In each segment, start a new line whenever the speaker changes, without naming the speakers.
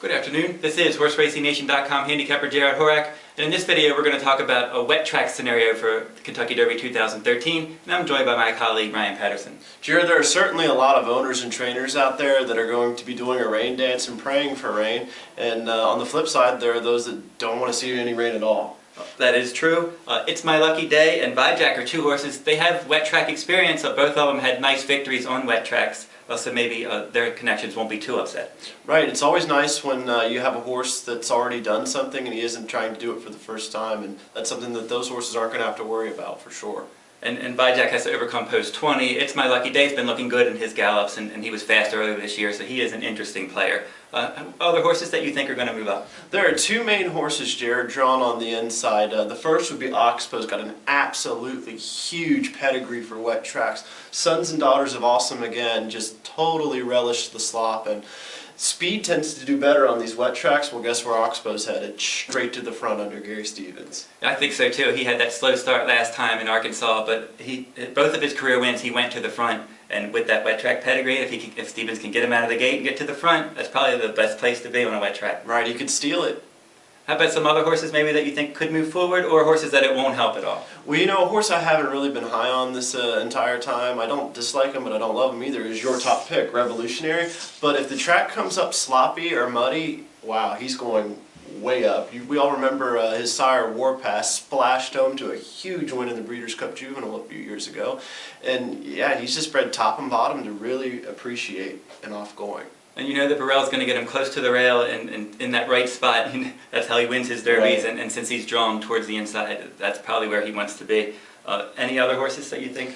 Good afternoon. This is HorseRacingNation.com handicapper Jarrod Horak, and in this video we're going to talk about a wet track scenario for the Kentucky Derby 2013, and I'm joined by my colleague Ryan Patterson.
Jarrod, there are certainly a lot of owners and trainers out there that are going to be doing a rain dance and praying for rain, and on the flip side there are those that don't want to see any rain at all.
That is true. It's My Lucky Day and Vijack are two horses. They have wet track experience, so both of them had nice victories on wet tracks. So maybe their connections won't be too upset.
Right, it's always nice when you have a horse that's already done something and he isn't trying to do it for the first time, and that's something that those horses aren't going to have to worry about for sure.
And Vijack has to overcome post 20. It's My Lucky Day's been looking good in his gallops, and he was fast earlier this year, so he is an interesting player. Other horses that you think are going to move up?
There are two main horses, Jarrod, drawn on the inside. The first would be Oxbow's got an absolutely huge pedigree for wet tracks. Sons and Daughters of Awesome, again, just totally relished the slop, and speed tends to do better on these wet tracks. Well, guess where Oxbow's headed? Straight to the front under Gary Stevens.
I think so too. He had that slow start last time in Arkansas, but both of his career wins he went to the front. And with that wet track pedigree, if Stevens can get him out of the gate and get to the front, that's probably the best place to be on a wet track.
Right, he could steal it.
How about some other horses maybe that you think could move forward, or horses that it won't help at all?
Well, you know, a horse I haven't really been high on this entire time, I don't dislike him, but I don't love him either, is your top pick, Revolutionary. But if the track comes up sloppy or muddy, wow, he's going way up. We all remember his sire, Warpass, splashed home to a huge win in the Breeders' Cup Juvenile a few years ago. And yeah, he's just bred top and bottom to really appreciate an off-going.
And you know that Burrell's going to get him close to the rail and in that right spot. That's how he wins his derbies,
right.
And since he's drawn towards the inside, that's probably where he wants to be. Any other horses that you think?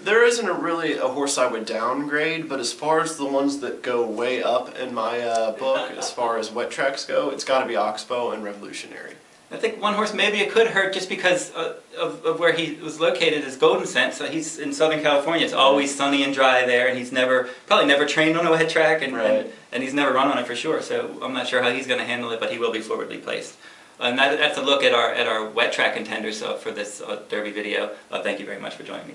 There isn't really a horse I would downgrade, but as far as the ones that go way up in my book, as far as wet tracks go, it's got to be Oxbow and Revolutionary.
I think one horse maybe it could hurt just because of where he was located is Golden Scent. So he's in Southern California. It's always sunny and dry there, and he's probably never trained on a wet track, and he's never run on it for sure. So I'm not sure how he's going to handle it, but he will be forwardly placed. And that's a look at our wet track contenders for this Derby video. Thank you very much for joining me.